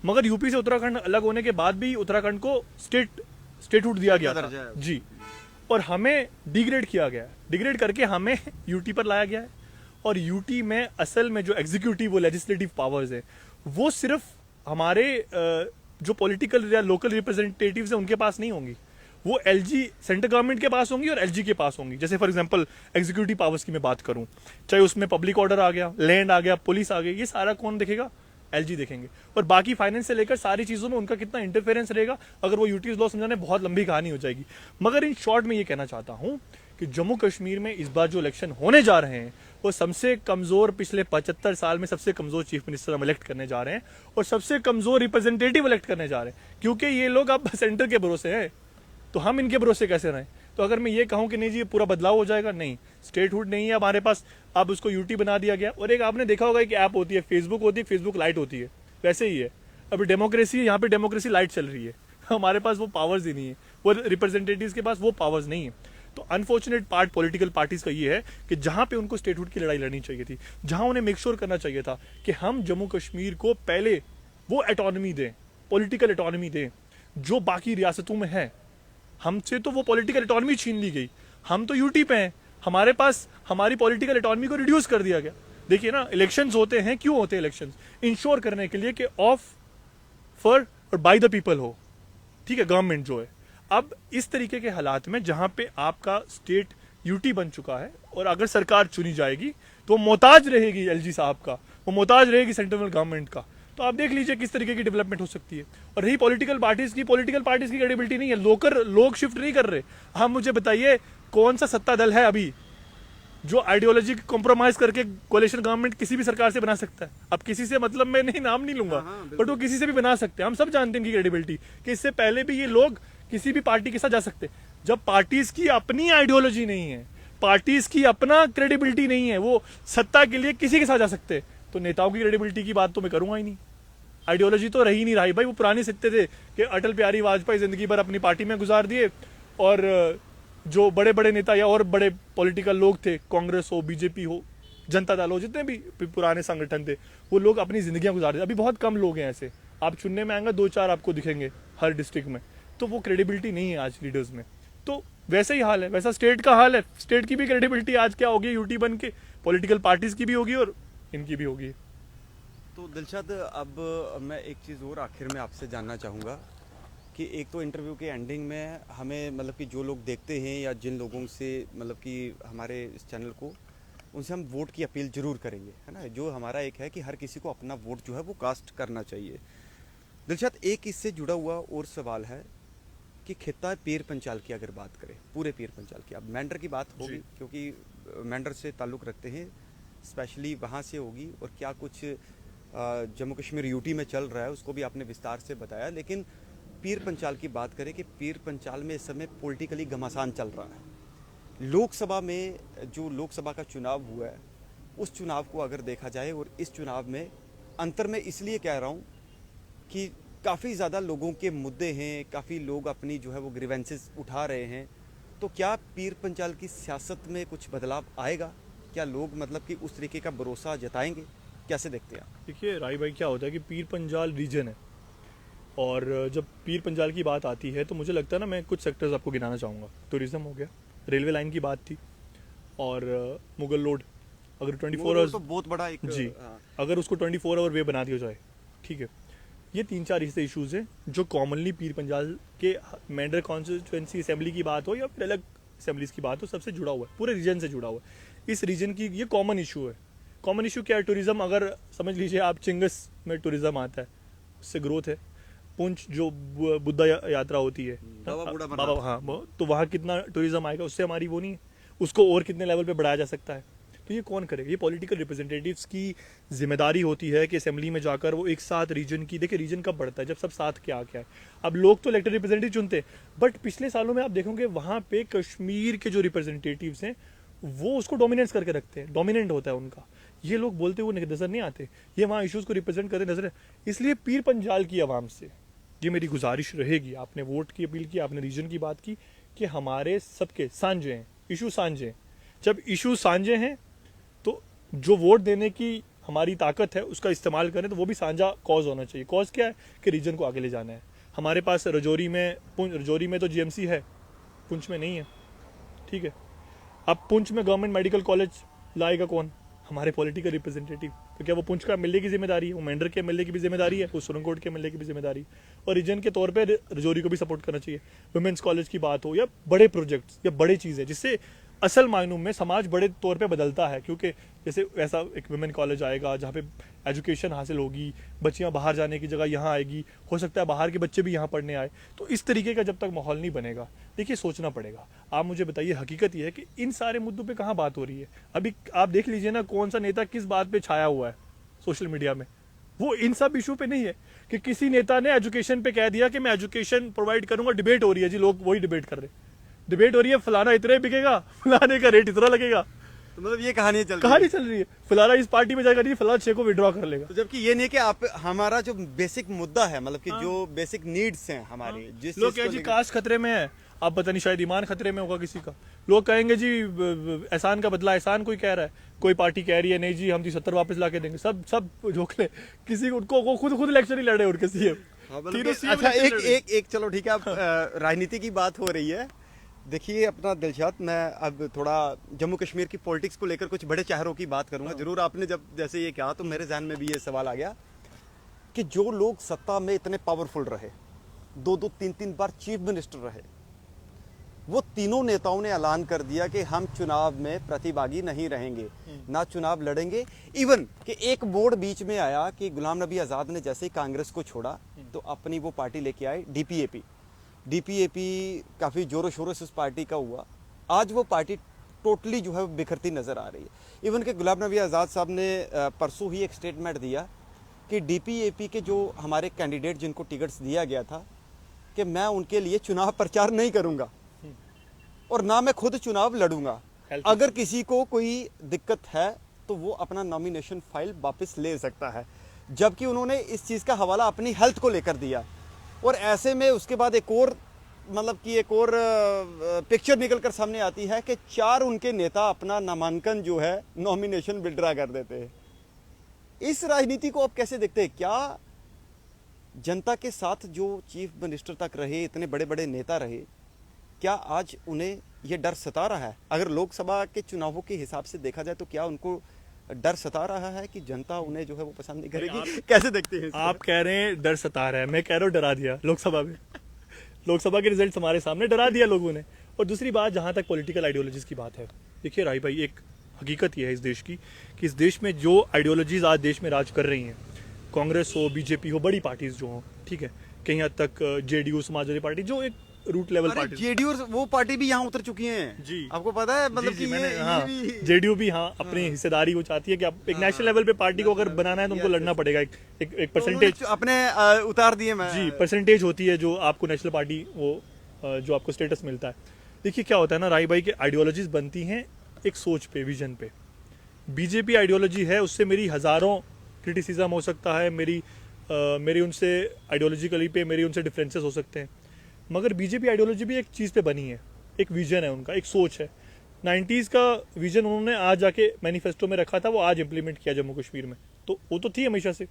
मगर यूपी से उत्तराखंड अलग होने के बाद भी उत्तराखंड को स्टेटहुड दिया गया था जी, और हमें डिग्रेड किया गया है। डिग्रेड करके हमें यूटी पर लाया गया है, और यूटी में असल में जो एग्जीक्यूटिव और लेजिस्लेटिव पावर्स है वो सिर्फ हमारे जो पॉलिटिकल या लोकल रिप्रेजेंटेटिव्स हैं उनके पास नहीं होंगी, वो एलजी सेंट्रल गवर्नमेंट के पास होंगी और एलजी के पास होंगी। जैसे फॉर एग्जांपल एग्जीक्यूटिव पावर्स की मैं बात करूं, चाहे उसमें पब्लिक ऑर्डर आ गया, लैंड आ गया, पुलिस आ गई, ये सारा कौन देखेगा? एलजी देखेंगे। और बाकी फाइनेंस से लेकर सारी चीज़ों में उनका कितना इंटरफेरेंस रहेगा, अगर वो यूटीज लॉ समझाने बहुत लंबी कहानी हो जाएगी। मगर इन शॉर्ट में ये कहना चाहता हूं कि जम्मू कश्मीर में इस बार जो इलेक्शन होने जा रहे हैं वो सबसे कमजोर, पिछले 75 साल में सबसे कमजोर चीफ मिनिस्टर हम इलेक्ट करने जा रहे हैं, और सबसे कमजोर रिप्रेजेंटेटिव इलेक्ट करने जा रहे हैं, क्योंकि ये लोग अब सेंटर के भरोसे हैं। तो हम इनके भरोसे कैसे रहें? तो अगर मैं ये कहूं कि नहीं जी ये पूरा बदलाव हो जाएगा, नहीं, स्टेटहुड नहीं है हमारे पास, अब उसको यूटी बना दिया गया। और एक आपने देखा होगा कि ऐप होती है, फेसबुक होती है, फेसबुक लाइट होती है, वैसे ही है। अभी डेमोक्रेसी, यहाँ पे डेमोक्रेसी लाइट चल रही है, हमारे पास वो पावर्स ही नहीं है, वो रिप्रेजेंटेटिव्स के पास वो पावर्स नहीं है। तो अनफॉर्चुनेट पार्ट पॉलिटिकल पार्टीज का ये है कि जहां पे उनको स्टेटहुड की लड़ाई लड़नी चाहिए थी, जहां उन्हें मेक श्योर करना चाहिए था कि हम जम्मू कश्मीर को पहले वो ऑटोनॉमी दें, पॉलिटिकल ऑटोनॉमी दें जो बाकी रियासतों में है। हमसे तो वो पॉलिटिकल ऑटोनॉमी छीन ली गई, हम तो यूटी पे हैं, हमारे पास हमारी पॉलिटिकल ऑटोनॉमी को रिड्यूस कर दिया गया। देखिए ना, इलेक्शंस होते हैं, क्यों होते हैं इलेक्शंस? इंश्योर करने के लिए कि ऑफ फॉर और बाय द पीपल हो, ठीक है, गवर्नमेंट जो है। अब इस तरीके के हालात में जहां पे आपका स्टेट यूटी बन चुका है और अगर सरकार चुनी जाएगी तो मोहताज रहेगी एलजी साहब का, वो मोहताज रहेगी सेंट्रल गवर्नमेंट का। तो आप देख लीजिए किस तरीके की डेवलपमेंट हो सकती है। और रही पॉलिटिकल पार्टीज की क्रेडिबिलिटी नहीं है, लोग शिफ्ट नहीं कर रहे। हम मुझे बताइए कौन सा सत्ता दल है अभी जो आइडियोलॉजी कॉम्प्रोमाइज करके कोalition गवर्नमेंट किसी भी सरकार से बना सकता है। अब किसी से मतलब मैं नहीं नाम नहीं लूंगा, बट वो किसी से भी बना सकते हैं। हम सब जानते हैं इनकी क्रेडिबिलिटी कि इससे पहले भी ये लोग किसी भी पार्टी के साथ जा सकते। जब पार्टीज की अपनी आइडियोलॉजी नहीं है, पार्टीज की अपना क्रेडिबिलिटी नहीं है, वो सत्ता के लिए किसी के साथ जा सकते, तो नेताओं की क्रेडिबिलिटी की बात तो मैं करूंगा ही नहीं। आइडियोलॉजी तो रही नहीं रही भाई। वो पुराने सिक्के थे कि अटल बिहारी वाजपेयी जिंदगी भर अपनी पार्टी में गुजार दिए, और जो बड़े बड़े नेता या और बड़े पॉलिटिकल लोग थे, कांग्रेस हो, बीजेपी हो, जनता दल हो, जितने भी पुराने संगठन थे, वो लोग अपनी जिंदगियां गुजार रहे। अभी बहुत कम लोग हैं ऐसे, आप चुनने में आएंगे 2-4 आपको दिखेंगे हर डिस्ट्रिक्ट में। तो वो क्रेडिबिलिटी नहीं है आज लीडर्स में। तो वैसा ही हाल है, वैसा स्टेट का हाल है। स्टेट की भी क्रेडिबिलिटी आज क्या होगी, यूटी बन के पॉलिटिकल पार्टीज की भी होगी और इनकी भी होगी। तो दिलशाद, अब मैं एक चीज़ और आखिर में आपसे जानना चाहूँगा कि एक तो इंटरव्यू के एंडिंग में हमें मतलब कि जो लोग देखते हैं या जिन लोगों से मतलब कि हमारे इस चैनल को, उनसे हम वोट की अपील जरूर करेंगे, है ना। जो हमारा एक है कि हर किसी को अपना वोट जो है वो कास्ट करना चाहिए। दिलशाद, एक इससे जुड़ा हुआ और सवाल है कि खित्ता पीर पंचाल की अगर बात करें, पूरे पीर पंचाल की, अब मेंढर की बात होगी क्योंकि मेंढर से ताल्लुक़ रखते हैं, स्पेशली वहाँ से होगी, और क्या कुछ जम्मू कश्मीर यूटी में चल रहा है उसको भी आपने विस्तार से बताया। लेकिन पीर पंचाल की बात करें कि पीर पंचाल में इस समय पॉलिटिकली घमासान चल रहा है। लोकसभा में जो लोकसभा का चुनाव हुआ है, उस चुनाव को अगर देखा जाए, और इस चुनाव में अंतर मैं इसलिए कह रहा हूँ कि काफ़ी ज़्यादा लोगों के मुद्दे हैं, काफ़ी लोग अपनी जो है वो ग्रीवेंसेस उठा रहे हैं। तो क्या पीर पंचाल की सियासत में कुछ बदलाव आएगा? क्या लोग मतलब कि उस तरीके का भरोसा जताएंगे? कैसे देखते हैं आप? देखिए राय भाई, क्या होता है कि पीर पंजाल रीजन है, और जब पीर पंजाल की बात आती है तो मुझे लगता है ना, मैं कुछ सेक्टर्स आपको गिनाना चाहूँगा। टूरिज्म हो गया, रेलवे लाइन की बात थी, और मुगल रोड अगर 24 आवर्स तो बहुत बड़ा एक जी, अगर उसको 24 आवर वे बना दिया जाए, ठीक है। ये 3-4 ऐसे इश्यूज हैं जो कॉमनली पीर पंजाल के मेंढर कॉन्स्टिट्यूएंसी असेंबली की बात हो या फिर अलग असेंबलीज की बात हो, सबसे जुड़ा हुआ है, पूरे रीजन से जुड़ा हुआ है। इस रीजन की ये कॉमन इशू है। कॉमन इशू क्या है? टूरिज्म। अगर समझ लीजिए आप, चिंगस में टूरिज्म आता है, उससे ग्रोथ है। पुंछ जो बुद्धा यात्रा होती है, बाबा, हाँ, तो वहाँ कितना टूरिज्म आएगा, उससे हमारी वो नहीं है। उसको और कितने लेवल पे बढ़ाया जा सकता है, तो ये कौन करेगा? ये पॉलिटिकल रिप्रेजेंटेटिव्स की जिम्मेदारी होती है कि असेंबली में जाकर वो एक साथ रीजन की, देखिए रीजन कब बढ़ता है, जब सब साथ क्या क्या है। अब लोग तो इलेक्टेड रिप्रेजेंटेटिव चुनते हैं, बट पिछले सालों में आप देखोगे वहाँ पे कश्मीर के जो रिप्रेजेंटेटिव्स हैं वो उसको डोमिनेट करके रखते हैं, डोमिनेंट होता है उनका। ये लोग बोलते हुए नजर नहीं आते, ये वहाँ इश्यूज को रिप्रेजेंट करते नजर है। इसलिए पीर पंजाल की आवाम से ये मेरी गुजारिश रहेगी, आपने वोट की अपील की, आपने रीजन की बात की, कि हमारे सबके सांझे हैं इशू, सांझे हैं। जब इशू सांझे हैं तो जो वोट देने की हमारी ताकत है उसका इस्तेमाल करें, तो वो भी साझा कॉज होना चाहिए। कॉज क्या है? कि रीजन को आगे ले जाना है। हमारे पास रजौरी में तो जीएमसी है, पुंछ में नहीं है, ठीक है। अब पुंछ में गवर्नमेंट मेडिकल कॉलेज लाएगा कौन? हमारे पॉलिटिकल रिप्रेजेंटेटिव। तो क्या वो पुंछ का एमएलए की जिम्मेदारी है? वो मेंढर के एमएलए की भी जिम्मेदारी है, वो सुरंगकोट के एमएलए की भी जिम्मेदारी, और रीजन के तौर पे रजौरी को भी सपोर्ट करना चाहिए। वुमेन्स कॉलेज की बात हो या बड़े प्रोजेक्ट्स या बड़े चीज़ें, जिससे असल मायनों में समाज बड़े तौर पे बदलता है। क्योंकि जैसे ऐसा एक वुमेन कॉलेज आएगा जहाँ पे एजुकेशन हासिल होगी, बच्चियाँ बाहर जाने की जगह यहाँ आएगी, हो सकता है बाहर के बच्चे भी यहाँ पढ़ने आए। तो इस तरीके का जब तक माहौल नहीं बनेगा, देखिए सोचना पड़ेगा। आप मुझे बताइए, हकीकत ये है कि इन सारे मुद्दों पे कहाँ बात हो रही है। अभी आप देख लीजिए ना, कौन सा नेता किस बात पे छाया हुआ है सोशल मीडिया में। वो इन सब इशू पे नहीं है कि किसी नेता ने एजुकेशन पे कह दिया कि मैं एजुकेशन प्रोवाइड करूंगा। डिबेट हो रही है जी, लोग वही डिबेट कर रहे हैं। डिबेट हो रही है, फलाना इतना बिकेगा, फलाने का रेट इतना लगेगा। तो मतलब ये कहानी चल रही है, फलाना इस पार्टी में जाएगा, फलाना 6 को विड्रॉ कर लेगा। तो जबकि ये नहीं कि आप, हमारा जो बेसिक मुद्दा है, मतलब कि जो बेसिक नीड्स हैं हमारे, जिस लोग कहें जी कास्ट खतरे में है, आप पता नहीं शायद ईमान खतरे में होगा किसी का। लोग कहेंगे जी एहसान का बदला, एहसान कोई कह रहा है, कोई पार्टी कह रही है नहीं जी हम 70 वापस ला के देंगे। सब झोंक ले, किसी को खुद इलेक्शन ही लड़े उनके सीएम। अच्छा, एक चलो ठीक है, अब राजनीति की बात हो रही है। देखिए अपना दिलशाद, मैं अब थोड़ा जम्मू कश्मीर की पॉलिटिक्स को लेकर कुछ बड़े चेहरों की बात करूंगा जरूर। आपने जब जैसे ये कहा तो मेरे जहन में भी ये सवाल आ गया कि जो लोग सत्ता में इतने पावरफुल रहे, 2-2, 3-3 बार चीफ मिनिस्टर रहे, वो तीनों नेताओं ने ऐलान कर दिया कि हम चुनाव में प्रतिभागी नहीं रहेंगे, ना चुनाव लड़ेंगे। इवन कि एक बोर्ड बीच में आया कि गुलाम नबी आज़ाद ने जैसे ही कांग्रेस को छोड़ा तो अपनी वो पार्टी लेके आए डीपीएपी काफ़ी जोरों शोरों से उस पार्टी का हुआ। आज वो पार्टी टोटली जो है वो बिखरती नज़र आ रही है। इवन के गुलाम नबी आज़ाद साहब ने परसों ही एक स्टेटमेंट दिया कि डीपीएपी के जो हमारे कैंडिडेट जिनको टिकट्स दिया गया था कि मैं उनके लिए चुनाव प्रचार नहीं करूंगा और ना मैं खुद चुनाव लड़ूंगा। अगर किसी को कोई दिक्कत है तो वो अपना नॉमिनेशन फाइल वापस ले सकता है, जबकि उन्होंने इस चीज़ का हवाला अपनी हेल्थ को लेकर दिया। और ऐसे में उसके बाद एक और मतलब कि एक और पिक्चर निकल कर सामने आती है कि 4 उनके नेता अपना नामांकन जो है नॉमिनेशन विड्रा कर देते हैं। इस राजनीति को आप कैसे देखते हैं? क्या जनता के साथ जो चीफ मिनिस्टर तक रहे, इतने बड़े बड़े नेता रहे, क्या आज उन्हें ये डर सता रहा है? अगर लोकसभा के चुनावों के हिसाब से देखा जाए तो क्या उनको डर सता रहा है कि जनता उन्हें जो है वो पसंद नहीं करेगी? कैसे देखते हैं इसको? आप कह रहे हैं डर सता रहा है, मैं कह रहा हूँ डरा दिया लोकसभा में। लोकसभा के रिजल्ट हमारे सामने डरा दिया लोगों ने। और दूसरी बात, जहां तक पॉलिटिकल आइडियोलॉजीज की बात है, देखिए राही भाई, एक हकीकत ये है इस देश की कि इस देश में जो आइडियोलॉजीज आज देश में राज कर रही हैं, कांग्रेस हो, बीजेपी हो, बड़ी पार्टीज जो हो, ठीक है, कहीं हद तक जेडीयू, समाजवादी पार्टी, जो एक रूट लेवल पार्टी, जेडीयू वो पार्टी भी यहाँ उतर चुकी हैं जी, आपको पता है? मतलब कि हाँ, जेडीयू भी हाँ अपनी हिस्सेदारी वो चाहती है कि आप एक नेशनल लेवल पे पार्टी को अगर बनाना है तो उनको लड़ना पड़ेगा। एक परसेंटेज अपने उतार दिए मैं जी, परसेंटेज होती है जो आपको नेशनल पार्टी वो जो आपको स्टेटस मिलता है। देखिए क्या होता है ना राही भाई, के आइडियोलॉजीज बनती हैं एक सोच पे, विजन पे। बीजेपी आइडियोलॉजी है, उससे मेरी हजारों क्रिटिसिज्म हो सकता है, मेरी उनसे आइडियोलॉजिकली पे मेरी उनसे डिफरेंसेस हो सकते हैं, मगर बीजेपी आइडियोलॉजी भी एक चीज़ पे बनी है, एक विजन है उनका, एक सोच है। 90s का विजन उन्होंने आज जाके मैनिफेस्टो में रखा था, वो आज इंप्लीमेंट किया जम्मू कश्मीर में, तो वो तो थी हमेशा से।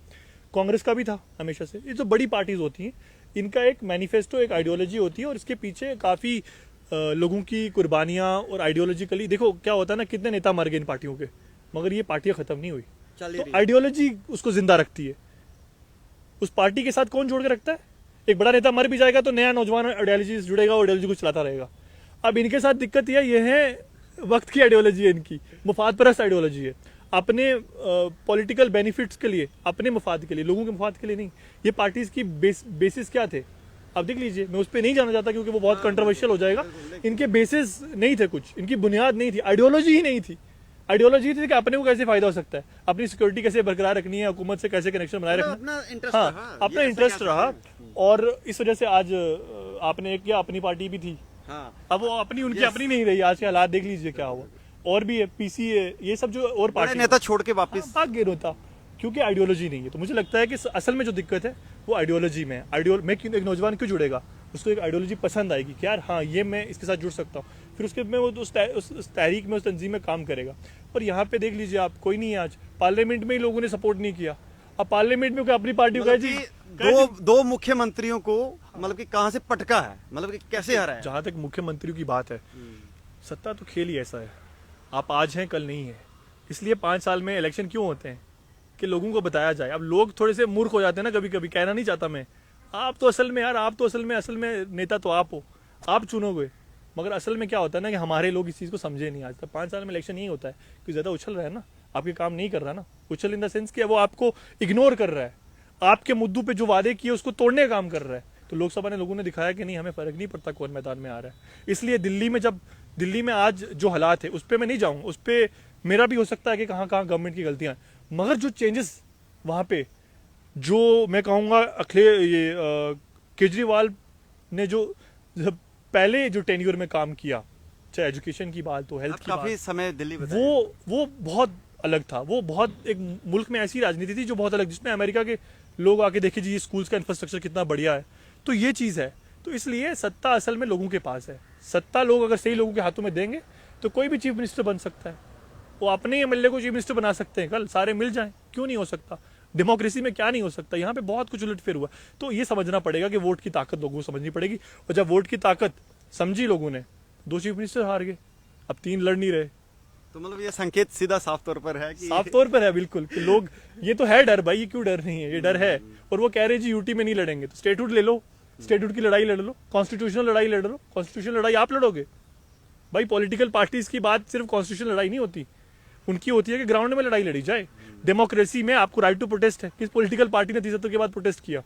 कांग्रेस का भी था हमेशा से। ये जो बड़ी पार्टीज होती हैं, इनका एक मैनिफेस्टो, एक आइडियोलॉजी होती है और इसके पीछे काफ़ी लोगों की कुर्बानियाँ और आइडियोलॉजिकली, देखो क्या होता है ना, कितने नेता मर गए इन पार्टियों के, मगर ये पार्टियाँ ख़त्म नहीं हुई। तो आइडियोलॉजी उसको जिंदा रखती है। उस पार्टी के साथ कौन जोड़ के रखता है? एक बड़ा नेता मर भी जाएगा तो नया नौजवान आइडियोलॉजी जुड़ेगा, आइडियोलॉजी को चलाता रहेगा। अब इनके साथ दिक्कत ये है, वक्त की आइडियोलॉजी है इनकी, मुफाद परस्त आइडियोलॉजी है, अपने पॉलिटिकल बेनिफिट्स के लिए, अपने मफाद के लिए, लोगों के मफाद के लिए नहीं। ये पार्टीज की बेसिस क्या थे आप देख लीजिए, मैं उस पर नहीं जाना चाहता क्योंकि वो बहुत कंट्रोवर्शियल हो जाएगा। इनके बेसिस नहीं थे कुछ, इनकी बुनियाद नहीं थी, आइडियोलॉजी ही नहीं थी। आइडियोलॉजी थी कि अपने को कैसे फायदा हो सकता है, अपनी सिक्योरिटी कैसे बरकरार रखनी है, हुकूमत से कैसे कनेक्शन बनाए रखना, अपना इंटरेस्ट रहा। और इस वजह से आज आपने एक किया, अपनी पार्टी भी थी, अब वो अपनी उनकी अपनी नहीं रही। आज के हालात देख लीजिए क्या हुआ। और भी है, पीसी है, ये सब जो और पार्टी नेता छोड़ के वापस भाग गए होता, क्योंकि आइडियोलॉजी नहीं है। तो मुझे लगता है कि असल में जो दिक्कत है वो आइडियोलॉजी में है। एक नौजवान क्यों जुड़ेगा? उसको एक आइडियोलॉजी पसंद आएगी कि यार हाँ, ये मैं इसके साथ जुड़ सकता हूँ, फिर उसके में वो उस तहरीक में, उस तंजीम में काम करेगा। और यहाँ पे देख लीजिए आप, कोई नहीं है आज पार्लियामेंट में ही लोगों ने सपोर्ट नहीं किया। अब पार्लियामेंट में अपनी पार्टी का जी दो मुख्यमंत्रियों को मतलब कि कहां से पटका है, मतलब कि कैसे हरा है। जहां तक मुख्यमंत्रियों की बात है, सत्ता तो खेल ही ऐसा है, आप आज हैं कल नहीं है। इसलिए 5 साल में इलेक्शन क्यों होते हैं कि लोगों को बताया जाए। अब लोग थोड़े से मूर्ख हो जाते हैं ना कभी कभी, कहना नहीं चाहता मैं, आप तो असल में यार, आप तो असल में नेता तो आप हो, आप चुनोगे। मगर असल में क्या होता है ना कि हमारे लोग इस चीज़ को समझे नहीं आज तक। 5 साल में इलेक्शन यही होता है कि ज़्यादा उछल रहा है ना, आपके काम नहीं कर रहा ना, उछल इन द सेंस कि वो आपको इग्नोर कर रहा है, आपके मुद्दों पे जो वादे किए उसको तोड़ने का काम कर रहा है। तो लोकसभा ने लोगों ने दिखाया कि नहीं, हमें फर्क नहीं पड़ता कौन मैदान में आ रहा है। इसलिए दिल्ली में आज जो हालात है उस पर मैं नहीं जाऊँगा, उस पर मेरा भी हो सकता है कि कहाँ कहाँ गवर्नमेंट की गलतियाँ हैं, मगर जो चेंजेस वहाँ पे, जो मैं कहूँगा केजरीवाल ने जो पहले जो टेन्योर में काम किया, चाहे एजुकेशन की बात हो, हेल्थ की काफी बात, समय दिल्ली वो बहुत अलग था। वो बहुत एक मुल्क में ऐसी राजनीति थी जो बहुत अलग, जिसमें अमेरिका के लोग आके देखे जी स्कूल्स का इंफ्रास्ट्रक्चर कितना बढ़िया है। तो ये चीज़ है। तो इसलिए सत्ता असल में लोगों के पास है। सत्ता लोग अगर सही लोगों के हाथों में देंगे तो कोई भी चीफ मिनिस्टर बन सकता है। वो अपने एमएलए को चीफ मिनिस्टर बना सकते हैं, कल सारे मिल जाएं, क्यों नहीं हो सकता? डेमोक्रेसी में क्या नहीं हो सकता? यहाँ पे बहुत कुछ उलटफेर हुआ। तो ये समझना पड़ेगा कि वोट की ताकत लोगों को समझनी पड़ेगी। और जब वोट की ताकत समझी लोगों ने, 2 चीफ मिनिस्टर हार गए, अब 3 लड़ नहीं रहे। तो मतलब ये संकेत सीधा साफ तौर पर है कि साफ तौर पर है बिल्कुल कि लोग, ये तो है डर भाई, ये क्यों डर नहीं है, ये डर है। और वो कह रहे जी यूटी में नहीं लड़ेंगे, तो स्टेटहुड ले लो, स्टेटहुड की लड़ाई लड़ लो, कॉन्स्टिट्यूशनल लड़ाई लड़ लो। कॉन्स्टिट्यूशनल लड़ाई आप लड़ोगे भाई। पॉलिटिकल पार्टीज की बात सिर्फ कॉन्स्टिट्यूशनल लड़ाई नहीं होती, उनकी होती है कि ग्राउंड में लड़ाई लड़ी जाए। डेमोक्रेसी में आपको राइट टू प्रोटेस्ट है। किस पॉलिटिकल पार्टी ने 30 के बाद प्रोटेस्ट किया?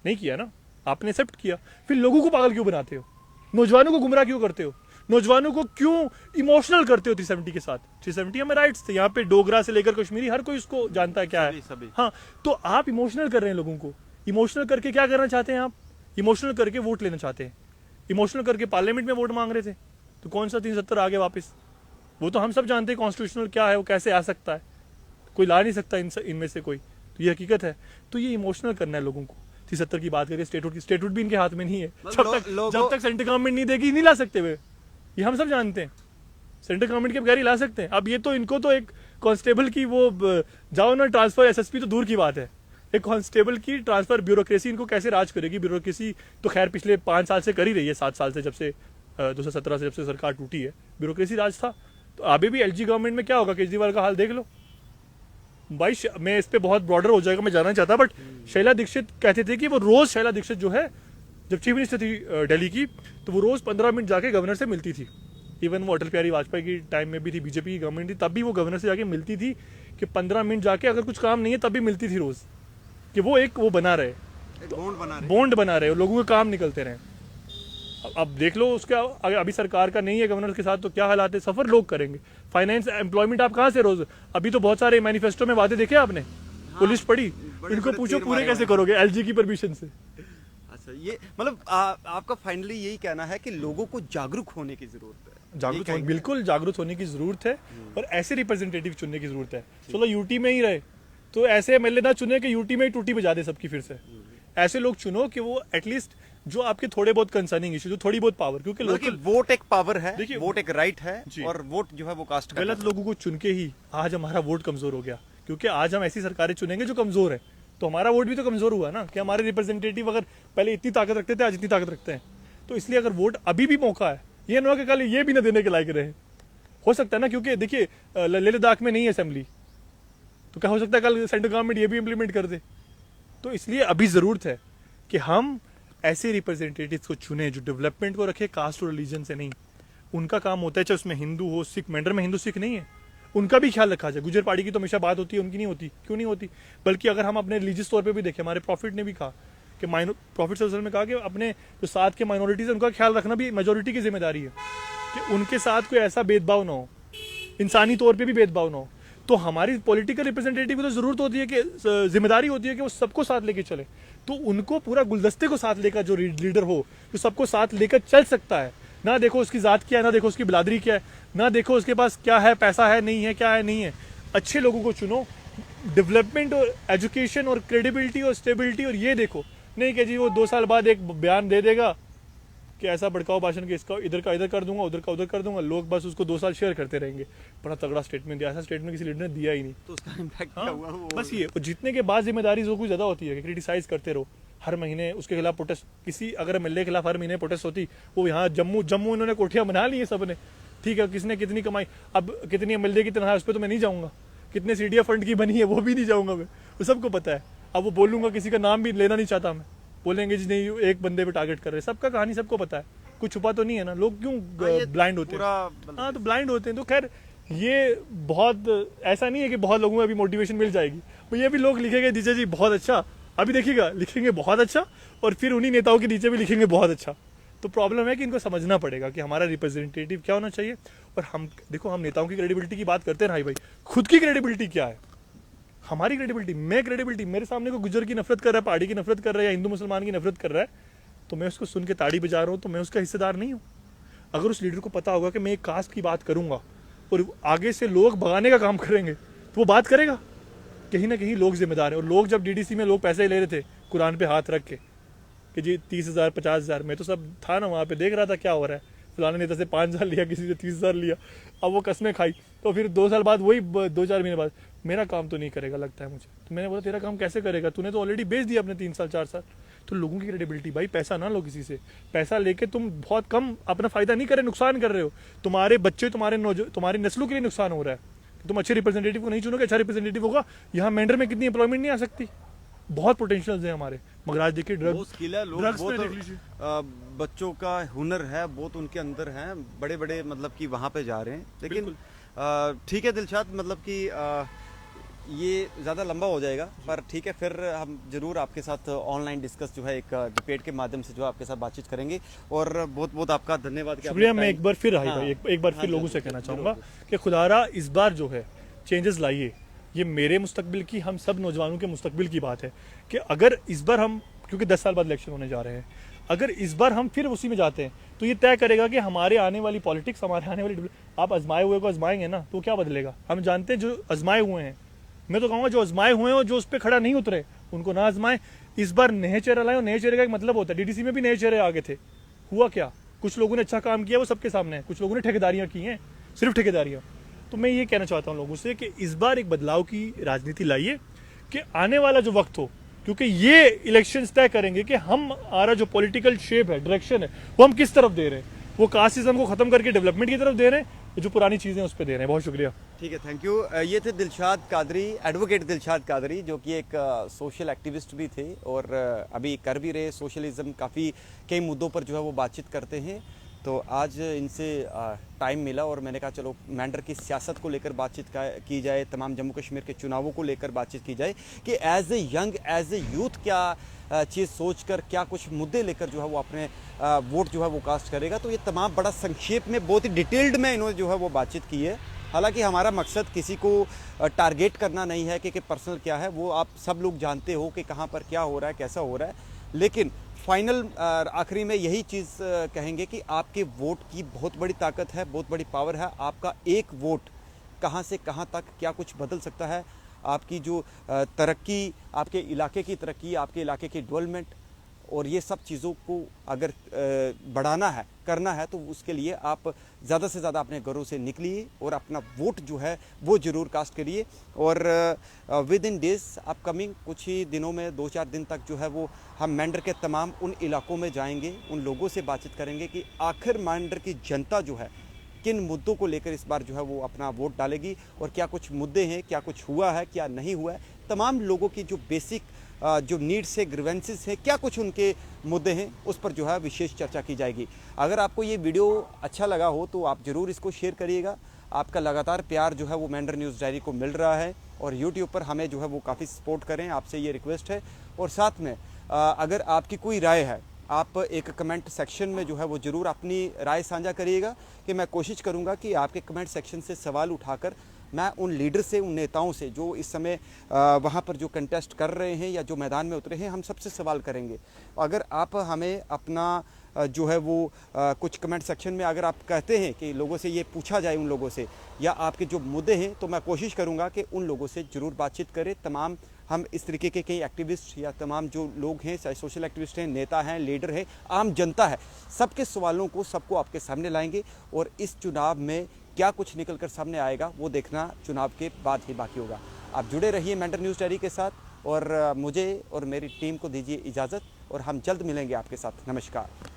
नहीं किया ना, आपने एक्सेप्ट किया। फिर लोगों को पागल क्यों बनाते हो? नौजवानों को गुमराह क्यों करते हो? नौजवानों को क्यों इमोशनल करते हो 370 के साथ? 370 हमें राइट्स थे, यहाँ पे डोगरा से लेकर कश्मीरी हर कोई उसको जानता है क्या है। सभी। हाँ, तो आप इमोशनल कर रहे हैं लोगों को। इमोशनल करके क्या करना चाहते हैं आप? इमोशनल करके वोट लेना चाहते हैं। इमोशनल करके पार्लियामेंट में वोट मांग रहे थे, तो कौन सा 370 आ गया वापस? वो तो हम सब जानते हैं कॉन्स्टिट्यूशनल क्या है, वो कैसे आ सकता है, कोई ला नहीं सकता इनमें से कोई, तो ये हकीकत है। तो ये इमोशनल करना है लोगों को। 370 की बात करें, स्टेटहुड भी इनके हाथ में नहीं है। जब तक सेंट्रल गवर्नमेंट नहीं देगी नहीं ला सकते वे, ये हम सब जानते हैं। सेंट्रल गवर्नमेंट के बगैर ही ला सकते हैं। अब ये तो इनको तो एक कांस्टेबल की वो जाओ ना ट्रांसफर, एसएसपी तो दूर की बात है, एक कांस्टेबल की ट्रांसफर, ब्यूरोक्रेसी इनको कैसे राज करेगी? ब्यूरोक्रेसी तो खैर पिछले 5 साल से कर ही रही है, 7 साल से, जब से 2017 से जब से सरकार टूटी है, ब्यूरोक्रेसी राज था। तो अभी भी एलजी गवर्नमेंट में क्या होगा? केजरीवाल का हाल देख लो भाई। मैं इस पे बहुत ब्रॉडर हो जाएगा, मैं जानना चाहता, बट शैला दीक्षित कहते थे कि वो रोज, शैला दीक्षित जो है जब चीफ मिनिस्टर थी दिल्ली की, तो वो रोज 15 मिनट जाके गवर्नर से मिलती थी। इवन वो अटल बिहारी वाजपेयी की टाइम में भी थी, बीजेपी की गवर्नमेंट थी, तब भी वो गवर्नर से जाके मिलती थी कि 15 मिनट जाके, अगर कुछ काम नहीं है तब भी मिलती थी रोज, कि वो एक वो बना रहे, बॉन्ड बना रहे, लोगों के काम निकलते रहे। अब देख लो उसका, अभी सरकार का नहीं है गवर्नर के साथ, तो क्या हालात है? सफर लोग करेंगे। फाइनेंस, एम्प्लॉयमेंट आप कहाँ से रोज? अभी तो बहुत सारे मैनिफेस्टो में वादे देखे आपने, पुलिस पड़ी, इनको पूछो पूरे कैसे करोगे एलजी की परमिशन से? अच्छा, ये मतलब आपका फाइनली यही कहना है कि लोगों को जागरूक होने की जरूरत है। बिल्कुल जागरूक होने की जरूरत है, और ऐसे रिप्रेजेंटेटिव चुनने की जरूरत है। चलो यूटी में ही रहे तो ऐसे एमएलए ना चुने कि यूटी में ही टूटी बजा दे सबकी फिर से। ऐसे लोग चुनो कि वो एटलीस्ट जो आपके थोड़े बहुत कंसर्निंग इशू, जो थोड़ी बहुत पावर, क्योंकि लोकल वोट एक पावर है, देखिए, वोट एक राइट है, और वोट जो है वो कास्ट करना गलत लोगों को चुन के ही आज हमारा वोट कमजोर हो गया। क्योंकि आज हम ऐसी सरकारें चुनेंगे जो कमजोर है, तो हमारा वोट भी तो कमजोर हुआ ना, कि हमारे रिप्रेजेंटेटिव अगर पहले इतनी ताकत रखते थे, आज इतनी ताकत रखते हैं। तो इसलिए अगर वोट अभी भी मौका है, ये ना कि कल ये भी ना देने के लायक रहे, हो सकता है ना, क्योंकि देखिए लेह लद्दाख में नहीं है असेंबली, तो क्या हो सकता है कल सेंट्रल गवर्नमेंट ये भी इंप्लीमेंट कर दे। तो इसलिए अभी जरूरत है कि हम ऐसे रिप्रेजेंटेटिव्स को चुने जो डेवलपमेंट को रखे, कास्ट और रिलीजन से नहीं। उनका काम होता है, चाहे उसमें हिंदू हो, सिख, मेंढर में हिंदू सिख नहीं है, उनका भी ख्याल रखा जाए। गुजर पार्टी की तो हमेशा बात होती है, उनकी नहीं होती, क्यों नहीं होती? बल्कि अगर हम अपने रिलीजियस तौर पे भी देखें, हमारे प्रॉफिट ने भी कहा कि प्रॉफिट सल्लल्लाहु अलैहि वसल्लम ने कहा कि अपने जो साथ के माइनॉरिटीज है उनका ख्याल रखना भी मेजोरिटी की जिम्मेदारी है, कि उनके साथ कोई ऐसा भेदभाव ना हो, इंसानी तौर पर भी भेदभाव ना हो। तो हमारी पॉलिटिकल रिप्रेजेंटेटिव को तो जरूरत होती है कि जिम्मेदारी होती है कि वो सबको साथ लेके चले। तो उनको पूरा गुलदस्ते को साथ लेकर जो लीडर हो, जो सबको साथ लेकर चल सकता है, ना देखो उसकी जात क्या है, ना देखो उसकी बिरादरी क्या है, ना देखो उसके पास क्या है, पैसा है नहीं है, क्या है नहीं है। अच्छे लोगों को चुनो, डेवलपमेंट और एजुकेशन और क्रेडिबिलिटी और स्टेबिलिटी, और ये देखो नहीं कि जी वो 2 साल बाद एक बयान दे देगा कि ऐसा भड़काऊ भाषण, कि इसका इधर का इधर कर दूंगा, उधर का उधर कर दूंगा, लोग बस उसको 2 साल शेयर करते रहेंगे। बड़ा तगड़ा स्टेटमेंट दिया, ऐसा स्टेटमेंट किसी लीडर ने दिया ही नहीं। तो उसका इम्पैक्ट क्या हुआ? बस ये, और जीतने के बाद जिम्मेदारी जो कुछ ज्यादा होती है कि क्रिटिसाइज करते रहो हर महीने, उसके खिलाफ प्रोटेस्ट, किसी अगर एमएलए के खिलाफ हर महीने प्रोटेस्ट होती, वो यहाँ जम्मू इन्होंने कोठियां बना ली है सबने, ठीक है, किसने कितनी कमाई, अब कितनी एमएलए की तनख्वाह, उस पर तो मैं नहीं जाऊंगा, कितने सीडीए फंड की बनी है वो भी नहीं जाऊंगा मैं, वो सबको पता है। अब वो बोलूंगा, किसी का नाम भी लेना नहीं चाहता मैं, बोलेंगे जी नहीं एक बंदे पे टारगेट कर रहे हैं, सबका कहानी सबको पता है, कुछ छुपा तो नहीं है ना। लोग क्यों ब्लाइंड होते हैं? हाँ, तो ब्लाइंड होते हैं। तो खैर ये बहुत ऐसा नहीं है कि बहुत लोगों में अभी मोटिवेशन मिल जाएगी, तो ये भी लोग लिखेंगे नीचे जी बहुत अच्छा, अभी देखिएगा लिखेंगे बहुत अच्छा, और फिर उन्हीं नेताओं के नीचे भी लिखेंगे बहुत अच्छा। तो प्रॉब्लम है कि इनको समझना पड़ेगा कि हमारा रिप्रेजेंटेटिव क्या होना चाहिए। और हम देखो, हम नेताओं की क्रेडिबिलिटी की बात करते हैं भाई, खुद की क्रेडिबिलिटी क्या है? हमारी क्रेडिबिलिटी, मैं क्रेडिबिलिटी, मेरे सामने को गुजर की नफरत कर रहा है, पहाड़ी की नफरत कर रहा है, या हिंदू मुसलमान की नफरत कर रहा है, तो मैं उसको सुन के ताड़ी बजा रहा हूँ, तो मैं उसका हिस्सेदार नहीं हूँ। अगर उस लीडर को पता होगा कि मैं एक कास्ट की बात करूंगा और आगे से लोग भगाने का काम करेंगे, तो वो बात करेगा। कहीं ना कहीं लोग जिम्मेदार हैं। और लोग जब डीडीसी में लोग पैसे ले रहे थे कुरान पे हाथ रख के कि जी 30,000 50,000, मैं तो सब था ना वहाँ पे, देख रहा था क्या हो रहा है, फलाने नेता से 5,000 लिया, किसी से 30,000 लिया, अब वो कस्में खाई, तो फिर 2 साल बाद वही 2-4 महीने बाद मेरा काम तो नहीं करेगा लगता है मुझे। तो मैंने बोला तेरा काम कैसे करेगा, तूने तो ऑलरेडी बेच दिया अपने 3 साल 4 साल। तो लोगों की क्रेडिबिलिटी, भाई पैसा ना लो किसी से, पैसा लेके तुम बहुत कम अपना फायदा नहीं कर रहे, नुकसान कर रहे हो, तुम्हारे बच्चे, तुम्हारी नस्लों के लिए नुकसान हो रहा है। तुम अच्छे रिप्रेजेंटेटिव को नहीं चुनोगे, अच्छा रिप्रेजेंटेटिव होगा, यहाँ मेंढर में कितनी एम्प्लॉयमेंट नहीं आ सकती, बहुत पोटेंशियल है हमारे। मगर आज देखिए ड्रग्स तो बच्चों का हुनर है, बहुत उनके अंदर है, बड़े बड़े मतलब कि वहाँ पे जा रहे हैं। लेकिन ठीक है दिलशाद, मतलब कि ये ज़्यादा लंबा हो जाएगा, पर ठीक है, फिर हम ज़रूर आपके साथ ऑनलाइन डिस्कस जो है एक डिबेट के माध्यम से जो है आपके साथ बातचीत करेंगे। और बहुत बहुत आपका धन्यवाद कि शुक्रिया। आपने मैं टाइम- एक बार फिर हाँ, एक बार हाँ, फिर लोगों जरूर, से कहना जरूर, चाहूँगा जरूर। कि खुदारा इस बार जो है चेंजेस लाइए। ये मेरे मुस्तकबिल की, हम सब नौजवानों के मुस्तकबिल की बात है कि अगर इस बार हम, क्योंकि 10 साल बाद इलेक्शन होने जा रहे हैं, अगर इस बार हम फिर उसी में जाते हैं तो ये तय करेगा कि हमारे आने वाली पॉलिटिक्स, हमारे आने वाली, आप आजमाए हुए को आजमाएंगे ना तो क्या बदलेगा। हम जानते हैं जो आजमाए हुए हैं, मैं तो कहूँगा जो आजमाए हुए हैं और जो उस पर खड़ा नहीं उतरे उनको ना आजमाएं। इस बार नए चेहरे लाए, और नए चेहरे का एक मतलब होता है, डीडीसी में भी नए चेहरे आगे थे, हुआ क्या, कुछ लोगों ने अच्छा काम किया, वो सबके सामने है, कुछ लोगों ने ठेकेदारियां की हैं, सिर्फ ठेकेदारियां। तो मैं ये कहना चाहता हूँ लोगों से कि इस बार एक बदलाव की राजनीति लाइए कि आने वाला जो वक्त हो, क्योंकि ये इलेक्शंस तय करेंगे कि हमारा जो पॉलिटिकल शेप है, डायरेक्शन है, वो हम किस तरफ दे रहे हैं। वो कास्टिज्म को खत्म करके डेवलपमेंट की तरफ दे रहे हैं, जो पुरानी चीजें उस पर दे रहे हैं। बहुत शुक्रिया। ठीक है, थैंक यू। ये थे दिलशाद कादरी, एडवोकेट दिलशाद कादरी, जो कि एक सोशल एक्टिविस्ट भी थे और अभी कर भी रहे सोशलिज्म, काफ़ी कई मुद्दों पर जो है वो बातचीत करते हैं। तो आज इनसे टाइम मिला और मैंने कहा चलो मैंडर की सियासत को लेकर बातचीत की जाए, तमाम जम्मू कश्मीर के चुनावों को लेकर बातचीत की जाए कि as a young, as a youth क्या चीज़ सोचकर, क्या कुछ मुद्दे लेकर जो है वो अपने वोट जो है वो कास्ट करेगा। तो ये तमाम बड़ा संक्षेप में, बहुत ही डिटेल्ड में इन्होंने जो है वो बातचीत की है। हालांकि हमारा मकसद किसी को टारगेट करना नहीं है कि पर्सनल क्या है, वो आप सब लोग जानते हो कि कहाँ पर क्या हो रहा है, कैसा हो रहा है। लेकिन फाइनल आखिरी में यही चीज़ कहेंगे कि आपके वोट की बहुत बड़ी ताकत है, बहुत बड़ी पावर है। आपका एक वोट कहाँ से कहाँ तक क्या कुछ बदल सकता है। आपकी जो तरक्की, आपके इलाके की तरक्की, आपके इलाके की डेवलपमेंट, और ये सब चीज़ों को अगर बढ़ाना है, करना है, तो उसके लिए आप ज़्यादा से ज़्यादा अपने घरों से निकलिए और अपना वोट जो है वो ज़रूर कास्ट करिए। और विद इन डेज, अपकमिंग कुछ ही दिनों में, 2-4 दिन तक जो है वो हम मैंडर के तमाम उन इलाकों में जाएंगे, उन लोगों से बातचीत करेंगे कि आखिर मैंडर की जनता जो है किन मुद्दों को लेकर इस बार जो है वो अपना वोट डालेगी, और क्या कुछ मुद्दे हैं, क्या कुछ हुआ है, क्या नहीं हुआ है। तमाम लोगों की जो बेसिक जो नीड्स है, ग्रीवेंसेस है, क्या कुछ उनके मुद्दे हैं, उस पर जो है विशेष चर्चा की जाएगी। अगर आपको ये वीडियो अच्छा लगा हो तो आप ज़रूर इसको शेयर करिएगा। आपका लगातार प्यार जो है वो मैंडर न्यूज़ डायरी को मिल रहा है, और यूट्यूब पर हमें जो है वो काफ़ी सपोर्ट करें, आपसे ये रिक्वेस्ट है। और साथ में अगर आपकी कोई राय है, आप एक कमेंट सेक्शन में जो है वो ज़रूर अपनी राय साझा करिएगा, कि मैं कोशिश करूँगा कि आपके कमेंट सेक्शन से सवाल उठाकर मैं उन लीडर से, उन नेताओं से जो इस समय वहाँ पर जो कंटेस्ट कर रहे हैं या जो मैदान में उतरे हैं, हम सबसे सवाल करेंगे। अगर आप हमें अपना जो है वो कुछ कमेंट सेक्शन में अगर आप कहते हैं कि लोगों से ये पूछा जाए, उन लोगों से, या आपके जो मुद्दे हैं, तो मैं कोशिश करूँगा कि उन लोगों से ज़रूर बातचीत करें। तमाम हम इस तरीके के कई एक्टिविस्ट या तमाम जो लोग हैं, चाहे सोशल एक्टिविस्ट हैं, नेता हैं, लीडर हैं, आम जनता है, सबके सवालों को, सबको आपके सामने लाएंगे। और इस चुनाव में क्या कुछ निकल कर सामने आएगा वो देखना चुनाव के बाद ही बाकी होगा। आप जुड़े रहिए मैंडर न्यूज़ डायरी के साथ, और मुझे और मेरी टीम को दीजिए इजाज़त, और हम जल्द मिलेंगे आपके साथ। नमस्कार।